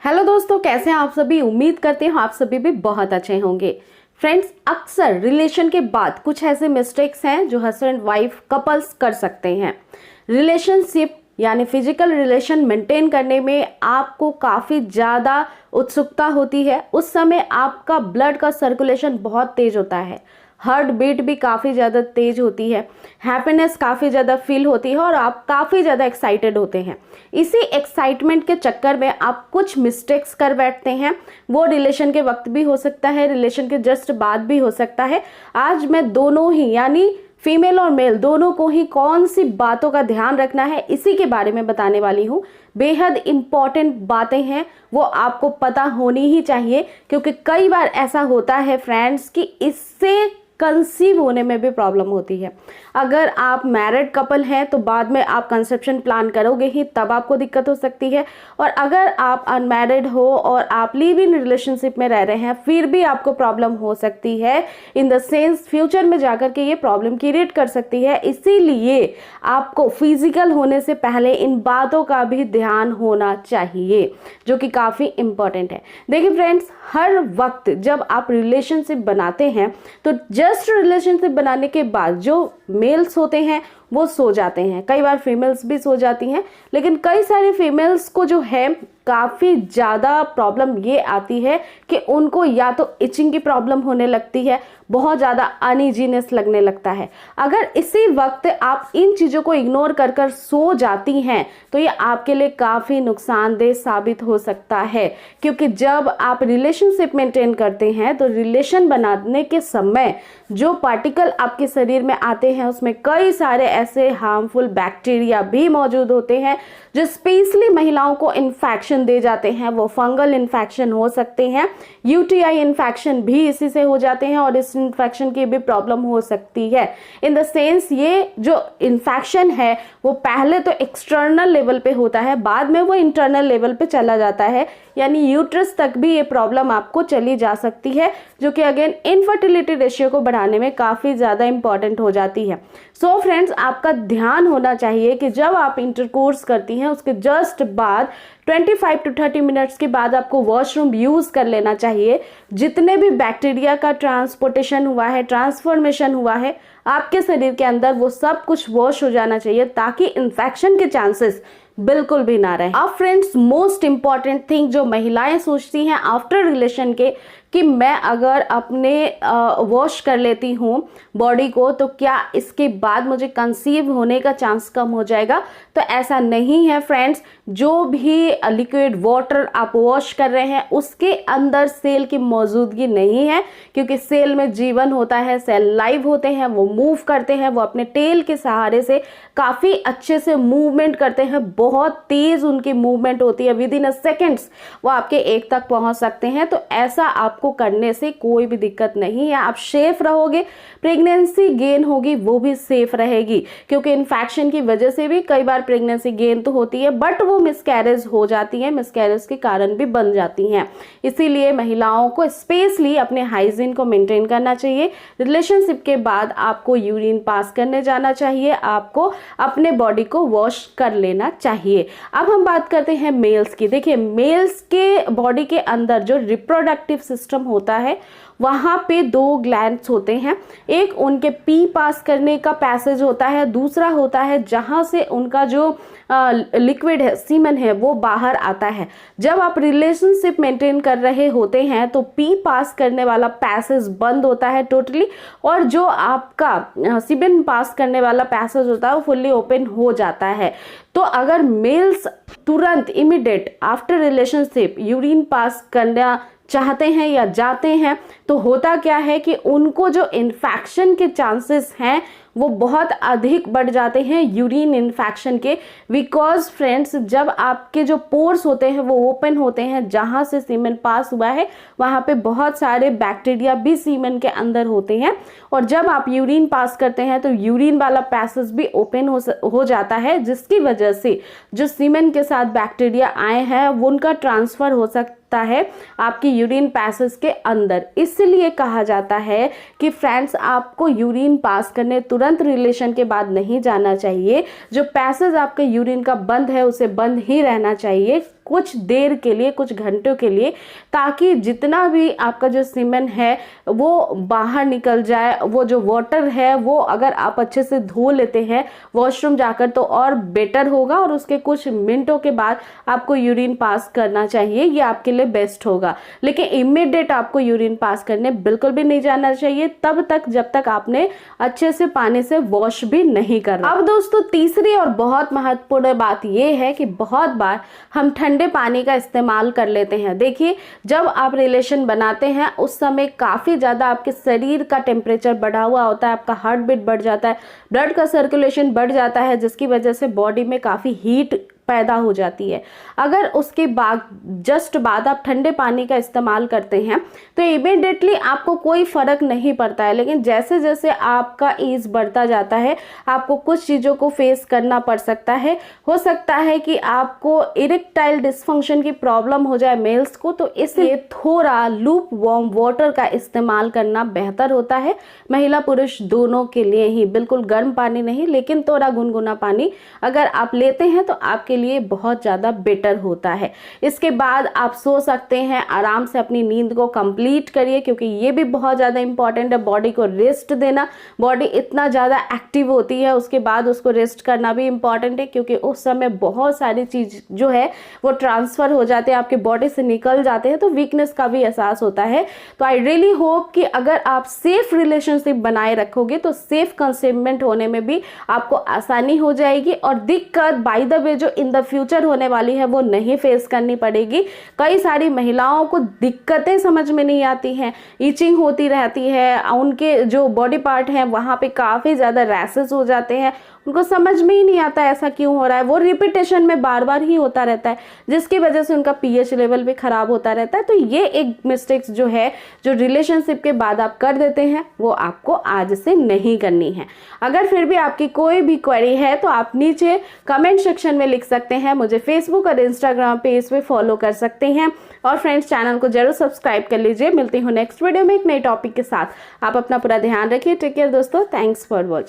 Hello दोस्तों, कैसे हैं आप सभी। उम्मीद करते हैं आप सभी भी बहुत अच्छे होंगे। फ्रेंड्स, अक्सर रिलेशन के बाद कुछ ऐसे मिस्टेक्स हैं जो हस्बैंड वाइफ कपल्स कर सकते हैं। रिलेशनशिप यानी फिजिकल रिलेशन मेंटेन करने में आपको काफ़ी ज़्यादा उत्सुकता होती है। उस समय आपका ब्लड का सर्कुलेशन बहुत तेज होता है, हार्ट बीट भी काफ़ी ज़्यादा तेज होती है, हैप्पीनेस काफ़ी ज़्यादा फील होती है और आप काफ़ी ज़्यादा एक्साइटेड होते हैं। इसी एक्साइटमेंट के चक्कर में आप कुछ मिस्टेक्स कर बैठते हैं। वो रिलेशन के वक्त भी हो सकता है, रिलेशन के जस्ट बाद भी हो सकता है। आज मैं दोनों ही यानी फीमेल और मेल दोनों को ही कौन सी बातों का ध्यान रखना है इसी के बारे में बताने वाली हूँ। बेहद इम्पॉर्टेंट बातें हैं, वो आपको पता होनी ही चाहिए, क्योंकि कई बार ऐसा होता है फ्रेंड्स कि इससे कंसीव होने में भी प्रॉब्लम होती है। अगर आप मैरिड कपल हैं तो बाद में आप कंसेप्शन प्लान करोगे ही, तब आपको दिक्कत हो सकती है। और अगर आप अनमैरिड हो और आप लिव इन रिलेशनशिप में रह रहे हैं फिर भी आपको प्रॉब्लम हो सकती है। इन द सेंस फ्यूचर में जाकर के ये प्रॉब्लम क्रिएट कर सकती है। इसीलिए आपको फिजिकल होने से पहले इन बातों का भी ध्यान होना चाहिए, जो कि काफ़ी इंपॉर्टेंट है। देखिए फ्रेंड्स, हर वक्त जब आप रिलेशनशिप बनाते हैं तो जस्ट रिलेशनशिप बनाने के बाद जो मेल्स होते हैं वो सो जाते हैं, कई बार फीमेल्स भी सो जाती हैं, लेकिन कई सारी फीमेल्स को जो है काफ़ी ज़्यादा प्रॉब्लम ये आती है कि उनको या तो इचिंग की प्रॉब्लम होने लगती है, बहुत ज़्यादा अनइजीनेस लगने लगता है। अगर इसी वक्त आप इन चीज़ों को इग्नोर कर कर सो जाती हैं तो ये आपके लिए काफ़ी नुकसानदेह साबित हो सकता है, क्योंकि जब आप रिलेशनशिप मेंटेन करते हैं तो रिलेशन बनाने के समय जो पार्टिकल आपके शरीर में आते हैं उसमें कई सारे ऐसे हार्मफुल बैक्टीरिया भी मौजूद होते हैं जो स्पेशली महिलाओं को इन्फेक्शन दे जाते हैं। वो फंगल इन्फेक्शन हो सकते हैं, यूटीआई इन्फेक्शन भी इसी से हो जाते हैं और इस इन्फेक्शन की भी प्रॉब्लम हो सकती है। इन द सेंस ये जो इन्फेक्शन है वो पहले तो एक्सटर्नल लेवल पे होता है, बाद में वो इंटरनल लेवल पे चला जाता है, यानी यूट्रस तक भी ये प्रॉब्लम आपको चली जा सकती है, जो कि अगेन इनफर्टिलिटी रेशियो को बढ़ाने में काफ़ी ज़्यादा इंपॉर्टेंट हो जाती है। सो फ्रेंड्स, आपका ध्यान होना चाहिए कि जब आप इंटरकोर्स करती हैं उसके जस्ट बाद 25 to 30 मिनट्स के बाद आपको वॉशरूम यूज़ कर लेना चाहिए। जितने भी बैक्टीरिया का ट्रांसपोर्टेशन हुआ है, ट्रांसफॉर्मेशन हुआ है आपके शरीर के अंदर, वो सब कुछ वॉश हो जाना चाहिए ताकि इन्फेक्शन के चांसेस बिल्कुल भी ना रहे। अब फ्रेंड्स, मोस्ट इंपॉर्टेंट थिंग जो महिलाएं सोचती हैं आफ्टर रिलेशन के कि मैं अगर अपने वॉश कर लेती हूँ बॉडी को तो क्या इसके बाद मुझे कंसीव होने का चांस कम हो जाएगा। तो ऐसा नहीं है फ्रेंड्स। जो भी लिक्विड वाटर आप वॉश कर रहे हैं उसके अंदर सेल की मौजूदगी नहीं है, क्योंकि सेल में जीवन होता है, सेल लाइव होते हैं, वो मूव करते हैं, वो अपने टेल के सहारे से काफ़ी अच्छे से मूवमेंट करते हैं, बहुत तेज़ उनकी मूवमेंट होती है, विद इन अ सेकेंड्स वो आपके एक तक पहुंच सकते हैं। तो ऐसा आपको करने से कोई भी दिक्कत नहीं है, आप सेफ रहोगे, प्रेगनेंसी गेन होगी वो भी सेफ रहेगी, क्योंकि इन्फेक्शन की वजह से भी कई बार प्रेगनेंसी गेन तो होती है बट वो मिसकैरेज हो जाती है, मिसकैरेज के कारण भी बन जाती हैं। इसीलिए महिलाओं को स्पेशली अपने हाइजीन को मेंटेन करना चाहिए। रिलेशनशिप के बाद आपको यूरिन पास करने जाना चाहिए, आपको अपने बॉडी को वॉश कर लेना चाहिए। अब हम बात करते हैं मेल्स की। देखिए, मेल्स के बॉडी के अंदर जो रिप्रोडक्टिव सिस्टम होता है वहाँ पे दो ग्लैंड्स होते हैं। एक उनके पी पास करने का पैसेज होता है, दूसरा होता है जहाँ से उनका जो लिक्विड है, सीमन है, वो बाहर आता है। जब आप रिलेशनशिप मेंटेन कर रहे होते हैं तो पी पास करने वाला पैसेज बंद होता है टोटली, और जो आपका सीमन पास करने वाला पैसेज होता है वो फुल्ली ओपन हो जाता है। तो अगर मेल्स तुरंत immediate after relationship urine pass करना चाहते हैं या जाते हैं तो होता क्या है कि उनको जो इन्फेक्शन के चांसेस हैं वो बहुत अधिक बढ़ जाते हैं यूरिन इन्फेक्शन के। बिकॉज फ्रेंड्स, जब आपके जो पोर्स होते हैं वो ओपन होते हैं, जहाँ से सीमेन पास हुआ है वहाँ पे बहुत सारे बैक्टीरिया भी सीमेन के अंदर होते हैं, और जब आप यूरिन पास करते हैं तो यूरिन वाला पैसेज भी ओपन हो जाता है, जिसकी वजह से जो सीमेन के साथ बैक्टीरिया आए हैं वो उनका ट्रांसफ़र हो सकता है आपकी यूरिन पैसेज के अंदर। इसलिए कहा जाता है कि फ्रेंड्स, आपको यूरिन पास करने तुरंत रिलेशन के बाद नहीं जाना चाहिए। जो पैसेज आपके यूरिन का बंद है उसे बंद ही रहना चाहिए, कुछ देर के लिए, कुछ घंटों के लिए, ताकि जितना भी आपका जो सीमेन है वो बाहर निकल जाए। वो जो वाटर है वो अगर आप अच्छे से धो लेते हैं वॉशरूम जाकर तो और बेटर होगा, और उसके कुछ मिनटों के बाद आपको यूरिन पास करना चाहिए, ये आपके लिए बेस्ट होगा। लेकिन इमीडिएट आपको यूरिन पास करने बिल्कुल भी नहीं जाना चाहिए तब तक जब तक आपने अच्छे से पानी से वॉश भी नहीं करना। अब दोस्तों तीसरी और बहुत महत्वपूर्ण बात यह है कि बहुत बार हम ठंडे पानी का इस्तेमाल कर लेते हैं। देखिए, जब आप रिलेशन बनाते हैं उस समय काफी ज्यादा आपके शरीर का टेम्परेचर बढ़ा हुआ होता है, आपका हार्ट बीट बढ़ जाता है, ब्लड का सर्कुलेशन बढ़ जाता है, जिसकी वजह से बॉडी में काफी हीट पैदा हो जाती है। अगर उसके बाद आप ठंडे पानी का इस्तेमाल करते हैं तो इमीडिएटली आपको कोई फर्क नहीं पड़ता है, लेकिन जैसे जैसे आपका एज बढ़ता जाता है आपको कुछ चीज़ों को फेस करना पड़ सकता है। हो सकता है कि आपको इरेक्टाइल डिसफंक्शन की प्रॉब्लम हो जाए मेल्स को, तो इसलिए थोड़ा लूप वार्म वाटर का इस्तेमाल करना बेहतर होता है, महिला पुरुष दोनों के लिए ही। बिल्कुल गर्म पानी नहीं, लेकिन थोड़ा गुनगुना पानी अगर आप लेते हैं तो आपके लिए बहुत ज़्यादा बेटर होता है। इसके बाद आप सो सकते हैं, आराम से अपनी नींद को कंप्लीट करिए, क्योंकि ये भी बहुत ज़्यादा इंपॉर्टेंट है बॉडी को रेस्ट देना। बॉडी इतना ज़्यादा एक्टिव होती है, उसके बाद उसको रेस्ट करना भी इंपॉर्टेंट है, क्योंकि उस समय बहुत सारी चीज़ जो है वो ट्रांसफ़र हो जाते हैं, आपके बॉडी से निकल जाते हैं, तो वीकनेस का भी एहसास होता है। तो आई रियली होप कि अगर आप सेफ रिलेशनशिप बनाए रखोगे तो सेफ कंसेंटमेंट होने में भी आपको आसानी हो जाएगी, और दिक्कत बाय द वे जो इन द फ्यूचर होने वाली है वो नहीं फेस करनी पड़ेगी। कई सारी महिलाओं को दिक्कतें समझ में नहीं आती हैं, ईचिंग होती रहती है, उनके जो बॉडी पार्ट हैं वहाँ पे काफ़ी ज़्यादा रैशेस हो जाते हैं, उनको समझ में ही नहीं आता ऐसा क्यों हो रहा है, वो रिपीटेशन में बार बार ही होता रहता है, जिसकी वजह से उनका पीएच लेवल भी खराब होता रहता है। तो ये एक मिस्टेक्स जो है जो रिलेशनशिप के बाद आप कर देते हैं वो आपको आज से नहीं करनी है। अगर फिर भी आपकी कोई भी क्वेरी है तो आप नीचे कमेंट सेक्शन में लिख सकते हैं, मुझे फेसबुक और इंस्टाग्राम पेज पे फॉलो कर सकते हैं, और फ्रेंड्स चैनल को जरूर सब्सक्राइब कर लीजिए। मिलती हूँ नेक्स्ट वीडियो में एक नए टॉपिक के साथ। आप अपना पूरा ध्यान रखिए। टेक केयर दोस्तों, थैंक्स फॉर वॉचिंग।